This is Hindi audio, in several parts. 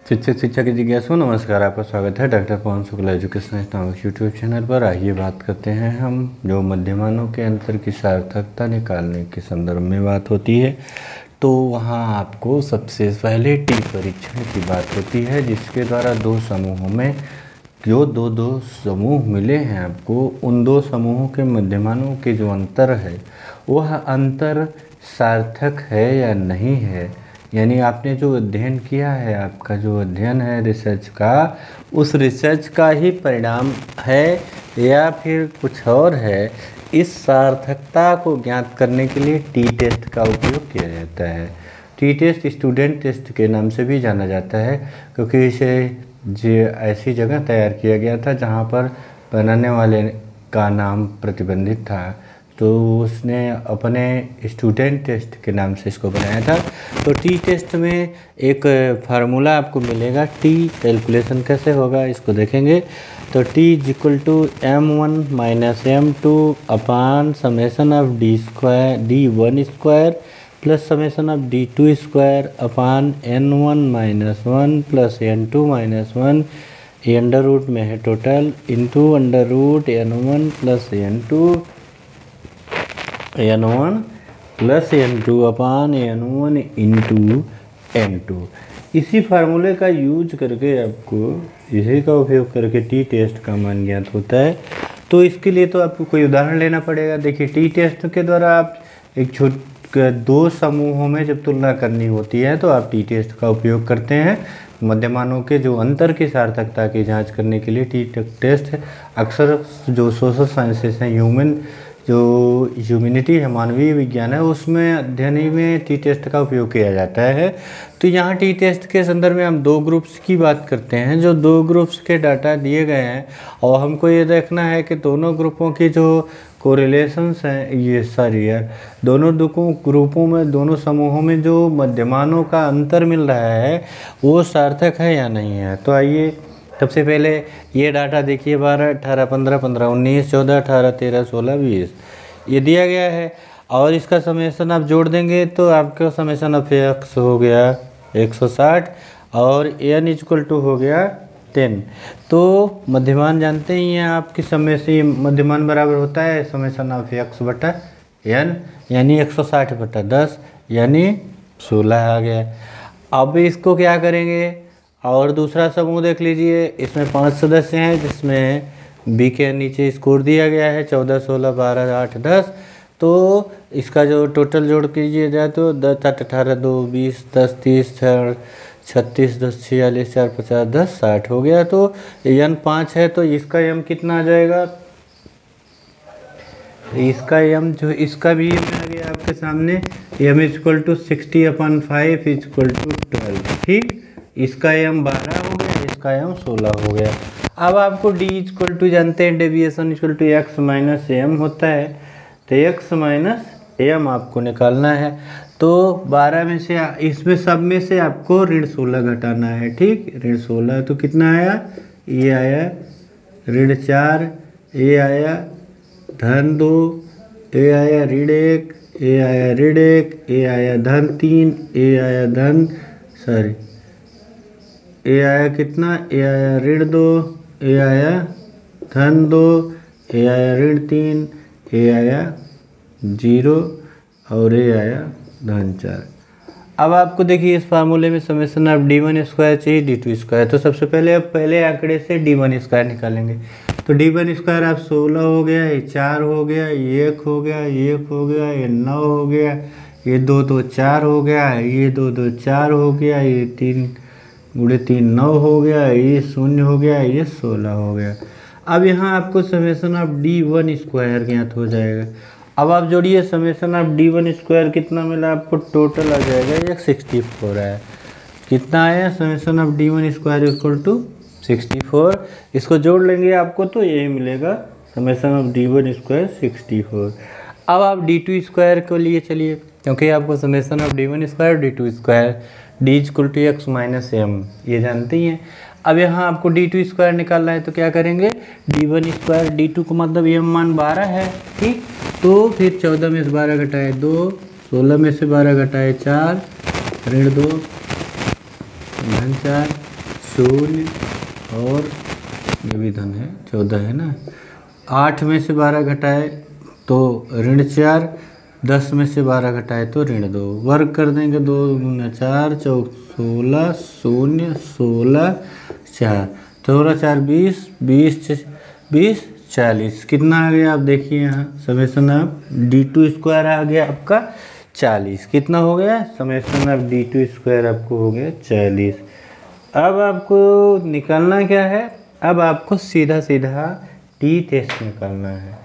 शिक्षक शिक्षा की जिज्ञासु नमस्कार, आपका स्वागत है डॉक्टर पवन शुक्ला एजुकेशन नामक यूट्यूब चैनल पर। आइए बात करते हैं हम जो मध्यमानों के अंतर की सार्थकता निकालने के संदर्भ में बात होती है, तो वहाँ आपको सबसे पहले टी परीक्षण की बात होती है, जिसके द्वारा दो समूहों में जो दो समूह मिले हैं आपको, उन दो समूहों के मध्यमानों के जो अंतर है वह अंतर सार्थक है या नहीं है। यानी आपने जो अध्ययन किया है, आपका जो अध्ययन है रिसर्च का, उस रिसर्च का ही परिणाम है या फिर कुछ और है। इस सार्थकता को ज्ञात करने के लिए टी टेस्ट का उपयोग किया जाता है। टी टेस्ट स्टूडेंट टेस्ट के नाम से भी जाना जाता है, क्योंकि इसे ऐसी जगह तैयार किया गया था जहाँ पर बनाने वाले का नाम प्रतिबंधित था, तो उसने अपने स्टूडेंट टेस्ट के नाम से इसको बनाया था। तो टी टेस्ट में एक फार्मूला आपको मिलेगा। टी कैलकुलेशन कैसे होगा इसको देखेंगे। तो T is equal to m1 minus m2 upon summation of d1 square plus summation of d2 square upon n1 minus 1 plus n2 minus 1, ये अंडर रूट में है total, into under root n1 plus n1 plus n2 upon n1 into n2। इसी फार्मूले का यूज करके आपको इसी का उपयोग करके टी टेस्ट का मान ज्ञात होता है। तो इसके लिए तो आपको कोई उदाहरण लेना पड़ेगा। देखिए, टी टेस्ट के द्वारा आप दो समूहों में जब तुलना करनी होती है तो आप टी टेस्ट का उपयोग करते हैं। मध्यमानों के जो अंतर की सार्थकता की जांच करने के लिए टी टेस्ट अक्सर जो सोशल साइंसेस हैं, जो ह्यूमैनिटी है, मानवीय विज्ञान है, उसमें अध्ययन में टी टेस्ट का उपयोग किया जाता है। तो यहाँ टी टेस्ट के संदर्भ में हम दो ग्रुप्स की बात करते हैं। जो दो ग्रुप्स के डाटा दिए गए हैं और हमको ये देखना है कि दोनों ग्रुपों की जो कोरिलेशंस हैं, दोनों ग्रुपों में, दोनों समूहों में जो मध्यमानों का अंतर मिल रहा है वो सार्थक है या नहीं है। तो आइए सबसे पहले ये डाटा देखिए, 12, 18, 15, 15, 19, 14, 18, 13, 16, 20 ये दिया गया है। और इसका समेसन आप जोड़ देंगे तो आपका समेसन ऑफ एक्स हो गया 160 और एन इक्वल टू हो गया 10। तो मध्यमान जानते ही हैं आपकी समय से मध्यमान बराबर होता है समेसन ऑफ एक्स बटा एन, यानी 160 बटा 10 यानी 16 आ गया। अब इसको क्या करेंगे, और दूसरा समूह देख लीजिए, इसमें 5 सदस्य हैं, जिसमें बी के नीचे स्कोर दिया गया है 14, 16, 12, 8, 10। तो इसका जो टोटल जोड़ कीजिए जाए तो 10, 8, 18, 2, 20, 10, 30, 36, 10, 46, 4, 50, 10, 60 हो गया। तो n 5 है तो इसका m कितना आ जाएगा, इसका m जो इसका भी m आ गया आपके सामने, m equal to 60 upon 5 equal to 12। ठीक, इसका m 12 हो गया, इसका m 16 हो गया। अब आपको d इक्वल टू जानते हैं deviation equal to x minus m होता है, तो x माइनस m आपको निकालना है। तो 12 में से, इसमें सब में से आपको ऋण 16 घटाना है। ठीक, ऋण 16 तो कितना आया, ये आया ऋण 4, ये आया धन 2, ये आया ऋण 1, ये आया ऋण 1, ये आया धन 3, ये आया धन ये आया कितना, ये आया ऋण 2, ये आया धन 2, ये आया ऋण 3, ये आया 0 और ये आया धन 4। अब आपको देखिए इस फार्मूले में समेसन ऑफ d1 स्क्वायर चाहिए d2 स्क्वायर। तो सबसे पहले आप पहले आंकड़े से d1 स्क्वायर निकालेंगे। तो d1 स्क्वायर आप 16 हो गया, ये 4 हो गया, ये 1 हो गया, ये 1 हो गया, ये 9 हो गया, ये 2 2 4 हो गया, ये 2 2 4 हो गया, ये 3 गुणे 3 9 हो गया, ये 0 हो गया, ये 16 हो गया। अब यहाँ आपको समेसन ऑफ d1 स्क्वायर ज्ञात हो जाएगा। अब आप जोड़िए, समेसन ऑफ d1 स्क्वायर कितना मिला आपको, टोटल आ जाएगा ये 64 है। कितना आया, summation of d1 square equal to 64। इसको जोड़ लेंगे आपको तो यही मिलेगा, समेसन ऑफ d1 स्क्वायर 64। अब आप d2 स्क्वायर को लिए चलिए, क्योंकि आपको summation of d1 square d2 square d equal to X minus m ये जानते ही हैं। अब यहाँ आपको d2 स्क्वायर निकालना है, तो क्या करेंगे, d1 स्क्वायर d2 को मतलब m मान 12 है। ठीक, तो फिर 14 में से 12 घटाए 2, 16 में से 12 घटाए 4, ऋण 2 धन 4 0 और ये भी धन है 14 है ना। 8 में से 12 घटाए तो -4, 10 में से 12 घटाए तो -2। वर्ग कर देंगे 2 × 4 = 16, 0 16 4, 14 4 20, 20 40। कितना आ गया आप देखिए यहाँ समेशन ऑफ d2² आ गया आपका 40। कितना हो गया समेशन ऑफ d2² आपको हो गया 40। अब आपको निकालना क्या है, अब आपको सीधा टी टेस्ट निकालना है।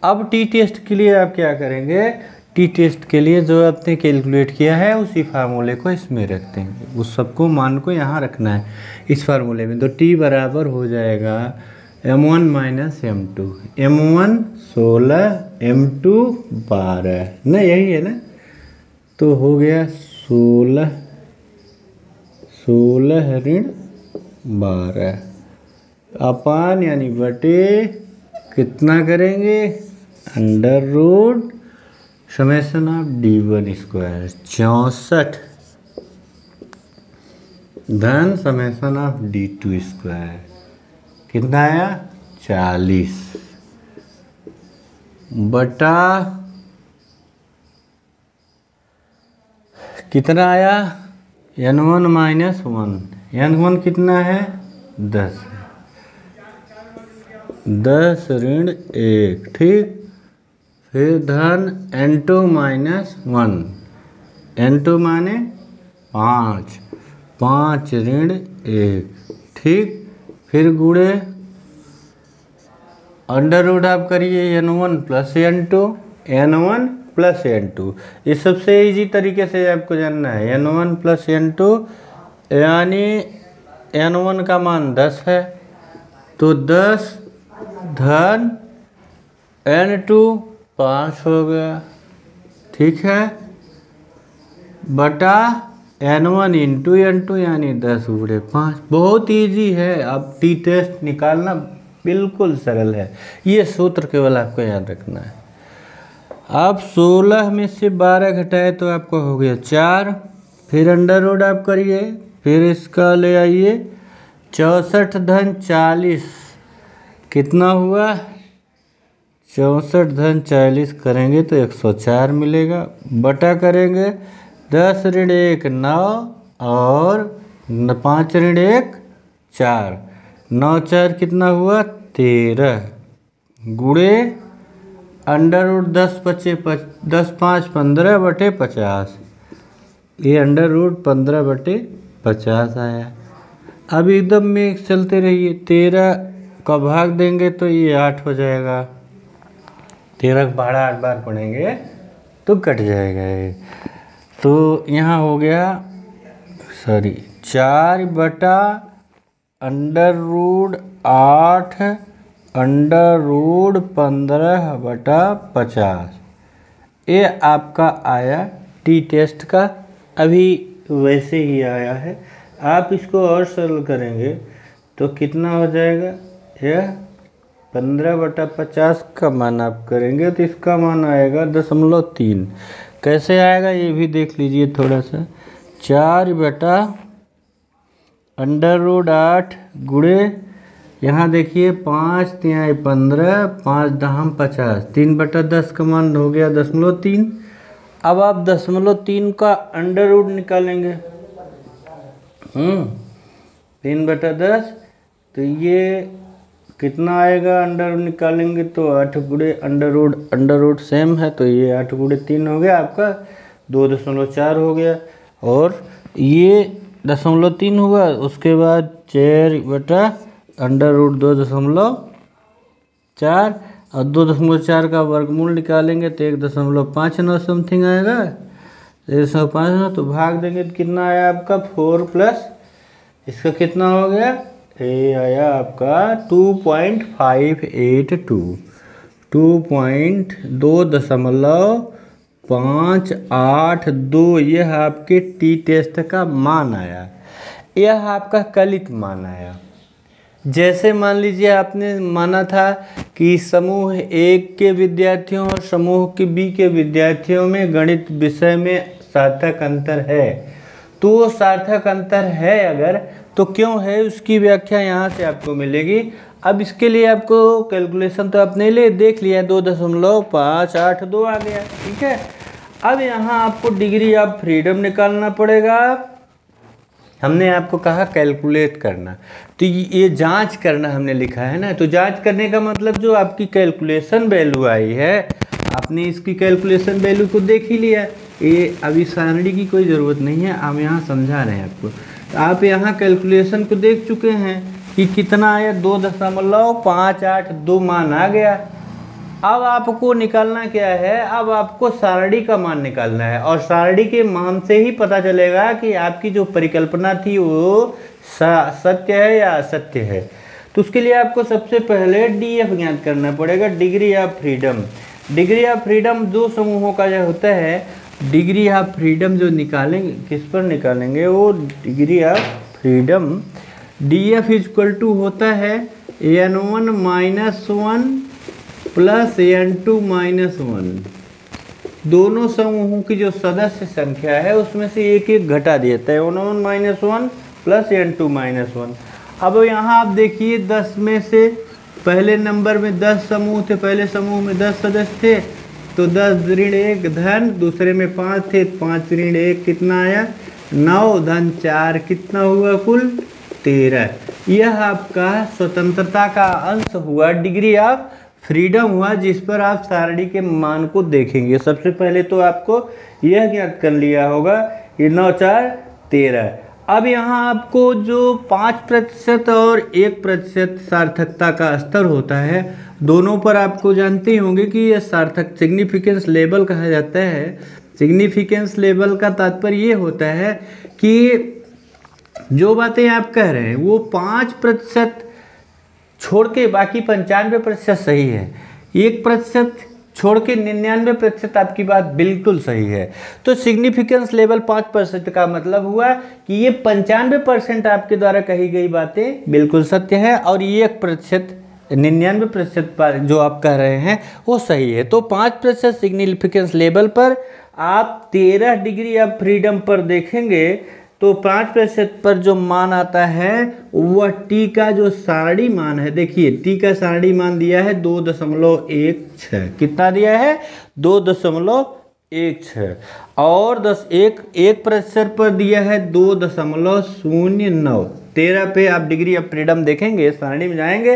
अब टी टेस्ट के लिए आप क्या करेंगे, टी टेस्ट के लिए जो आपने कैलकुलेट किया है उसी फार्मूले को इसमें रख देंगे, उस सबको मान को यहाँ रखना है इस फार्मूले में। तो टी बराबर हो जाएगा m1 - m2, m1 16 m2 12 ना, यही है ना। तो हो गया 16 ऋण 12 अपान यानी बटे कितना करेंगे √ समेशन ऑफ d1² 64 धन समेशन ऑफ d2² कितना आया 40 बटा कितना आया n1 - 1, n1 कितना है 10 है, 10 ऋण 1 ठीक। फिर धन n2 - 1, n2 माने 5, 5 ऋण 1 ठीक। फिर गुणे √ आप करिए n1 + n2, n1 + n2। ये सबसे इजी तरीके से आपको जानना है। n1 + n2 यानी n1 का मान 10 है तो 10 धन n2 5 हो गया ठीक है, बटा n1 × n2 यानी 10 × 5। बहुत इजी है। अब टी टेस्ट निकालना बिल्कुल सरल है, ये सूत्र केवल आपको याद रखना है। अब 16 में से 12 घटाए तो आपको हो गया 4, फिर √ आप करिए, फिर इसका ले आइए 64 धन 40 कितना हुआ 64 धन 40 करेंगे तो 104 मिलेगा, बटा करेंगे 10 ऋण 1 9 और 5 ऋण 1 4, 9 4 कितना हुआ 13 गुणे √ 10 5 15 बटे 50। ये √ 15 बटे 50 आया। अब एकदम में चलते रहिए, 13 का भाग देंगे तो ये 8 हो जाएगा, 13 का भाड़ा 8 बार पढ़ेंगे तो कट जाएगा ये। तो यहाँ हो गया 4 बटा √ 8 √ 15 बटा 50। ये आपका आया टी टेस्ट का, अभी वैसे ही आया है। आप इसको और सरल करेंगे तो कितना हो जाएगा, यह 15 बटा 50 का मान आप करेंगे तो इसका मान आएगा 0.3। कैसे आएगा ये भी देख लीजिए थोड़ा सा। 4 बटा √ 8 गुणे यहाँ देखिए 5 × 15 5 दहम 50, 3 बटा 10 का मान हो गया 0.3। अब आप 0.3 का √ निकालेंगे 3 बटा 10, तो ये कितना आएगा √ निकालेंगे तो 8 गुणे √ सेम है तो ये 8 गुणे 3 हो गया आपका 2.4 हो गया। और ये 0.3 हुआ, उसके बाद 4 बटा √ 2.4 और 2.4 का वर्गमूल निकालेंगे तो 1.59 समथिंग आएगा, 1.59 तो भाग देंगे तो कितना आया आपका 4 प्लस इसका कितना हो गया, ये आया आपका 2.582, 2.582 यह आपके टी टेस्ट का मान आया। यह आपका कलित मान आया। जैसे मान लीजिए आपने माना था कि समूह 1 के विद्यार्थियों और समूह के B के विद्यार्थियों में गणित विषय में सार्थक अंतर है, तो सार्थक अंतर है अगर, तो क्यों है उसकी व्याख्या यहाँ से आपको मिलेगी। अब इसके लिए आपको कैलकुलेशन तो आपने ले देख लिया, 2.582 आ गया, ठीक है। अब यहाँ आपको डिग्री ऑफ फ्रीडम निकालना पड़ेगा। हमने आपको कहा कैलकुलेट करना, तो ये जांच करना हमने लिखा है ना, तो जांच करने का मतलब जो आपकी कैलकुलेशन वैल्यू आई है, आपने इसकी कैलकुलेशन वैल्यू को देख ही लिया। ये अभी सारणी की कोई ज़रूरत नहीं है, हम यहाँ समझा रहे हैं आपको। तो आप यहाँ कैलकुलेशन को देख चुके हैं कि कितना आया, 2.582 मान आ गया। अब आपको निकालना क्या है, अब आपको सारणी का मान निकालना है, और सारणी के मान से ही पता चलेगा कि आपकी जो परिकल्पना थी वो सत्य है या असत्य है। तो उसके लिए आपको सबसे पहले डीएफ ज्ञात करना पड़ेगा, degree of freedom. Degree of freedom दो समूहों का जो होता है, डिग्री ऑफ फ्रीडम जो निकालेंगे, किस पर निकालेंगे, वो degree of freedom DF equal to होता है n1 - 1 प्लस n2 - 1। दोनों समूहों की जो सदस्य संख्या है उसमें से एक एक घटा देता है, n1 - 1 प्लस n2 - 1। अब यहाँ आप देखिए 10 में से पहले नंबर में 10 समूह थे, पहले समूह में 10 सदस्य थे, तो 10 ऋण 1 धन, दूसरे में 5 थे, 5 ऋण 1 कितना आया, 9 धन 4 कितना हुआ, कुल 13। यह आपका स्वतंत्रता का अंश हुआ, डिग्री ऑफ फ्रीडम हुआ, जिस पर आप सारणी के मान को देखेंगे। सबसे पहले तो आपको यह ज्ञात कर लिया होगा, ये 9 4 13। अब यहाँ आपको जो 5% और 1% सार्थकता का स्तर होता है, दोनों पर आपको जानते होंगे कि यह सार्थक सिग्निफिकेंस लेवल कहा जाता है। सिग्निफिकेंस लेवल का तात्पर्य ये होता है कि जो बातें आप कह रहे हैं वो 5% छोड़ के बाकी 95% सही है, 1% छोड़ के 99% आपकी बात बिल्कुल सही है। तो सिग्निफिकेंस लेवल 5% का मतलब हुआ कि ये 95% आपके द्वारा कही गई बातें बिल्कुल सत्य है, और 1% 99% पर जो आप कह रहे हैं वो सही है। तो 5% सिग्निफिकेंस लेवल पर आप 13 डिग्री ऑफ फ्रीडम पर देखेंगे तो 5% पर जो मान आता है वह टी का जो सारणी मान है, देखिए टी का सारणी मान दिया है 2.16, कितना दिया है, 2.16, और 1% पर दिया है 2.09। 13 पे आप डिग्री ऑफ फ्रीडम देखेंगे, सारणी में जाएंगे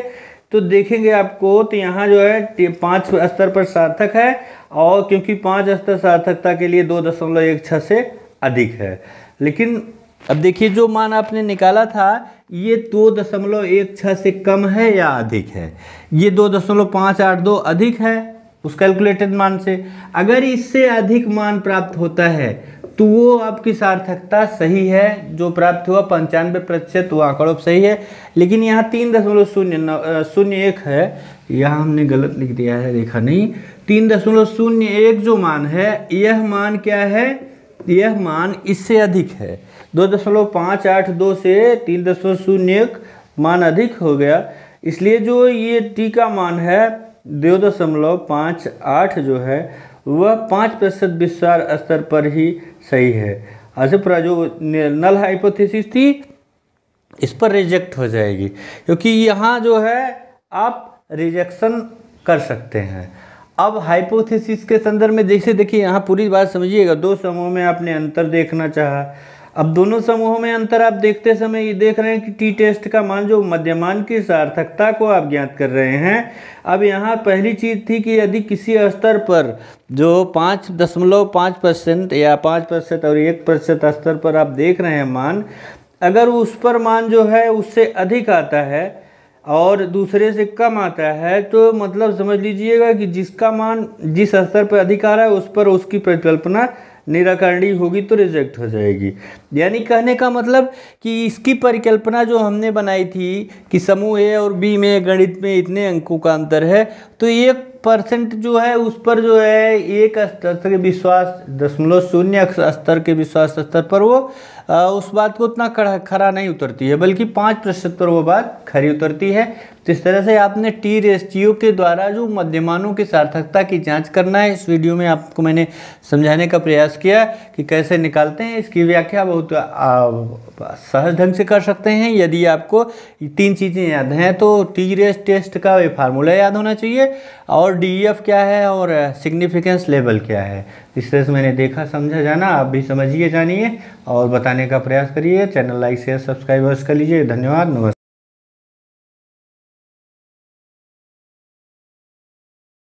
तो देखेंगे आपको, तो यहाँ जो है 5 स्तर पर सार्थक है, और क्योंकि 5 स्तर सार्थकता के लिए 2.16 से अधिक है। लेकिन अब देखिए जो मान आपने निकाला था ये 2.16 से कम है या अधिक है, ये 2.582 अधिक है उस कैलकुलेटेड मान से। अगर इससे अधिक मान प्राप्त होता है तो वो आपकी सार्थकता सही है, जो प्राप्त हुआ 95% वो आंकड़ों सही है। लेकिन यहाँ 3.01 है, यहाँ हमने गलत लिख दिया है, देखा नहीं, 3.01 जो मान है, यह मान क्या है, यह मान इससे अधिक है। 2.582 से 3.01 मान अधिक हो गया, इसलिए जो ये टी का मान है 2.58 जो है वह 5% विस्तार स्तर पर ही सही है। ऐसे जो नल हाइपोथेसिस थी इस पर रिजेक्ट हो जाएगी, क्योंकि यहाँ जो है आप रिजेक्शन कर सकते हैं। अब हाइपोथेसिस के संदर्भ में जैसे देखिए यहाँ पूरी बात समझिएगा, दो समूह में आपने अंतर देखना चाहा। अब दोनों समूहों में अंतर आप देखते समय ये देख रहे हैं कि टी टेस्ट का मान जो मध्यमान की सार्थकता को आप ज्ञात कर रहे हैं। अब यहाँ पहली चीज़ थी कि यदि किसी स्तर पर जो 5.5% या 5% और 1% स्तर पर आप देख रहे हैं मान, अगर उस पर मान जो है उससे अधिक आता है और दूसरे से कम आता है, तो मतलब समझ लीजिएगा कि जिसका मान जिस स्तर पर अधिक आ रहा है उस पर उसकी परिकल्पना निराकरणीय होगी तो रिजेक्ट हो जाएगी। यानी कहने का मतलब कि इसकी परिकल्पना जो हमने बनाई थी कि समूह ए और बी में गणित में इतने अंकों का अंतर है, तो 1% जो है उस पर जो है एक स्तर के विश्वास 0.0 स्तर के विश्वास स्तर पर वो उस बात को उतना खरा नहीं उतरती है, बल्कि 5% पर वो बात खरी उतरती है। तो इस तरह से आपने टी रेशियो के द्वारा जो मध्यमानों की सार्थकता की जांच करना है। इस वीडियो में आपको मैंने समझाने का प्रयास किया कि कैसे निकालते हैं। इसकी व्याख्या बहुत सहज ढंग से कर सकते हैं। यदि आपको 3 चीज़ें याद हैं तो टी रेस टेस्ट का ये फार्मूला याद होना चाहिए, और डीईएफ क्या है और सिग्निफिकेंस लेवल क्या है। इस तरह से मैंने देखा, समझा, जाना। आप भी समझिए, जानिए और बताने का प्रयास करिए। चैनल लाइक शेयर सब्सक्राइब कर लीजिए। धन्यवाद, नमस्कार।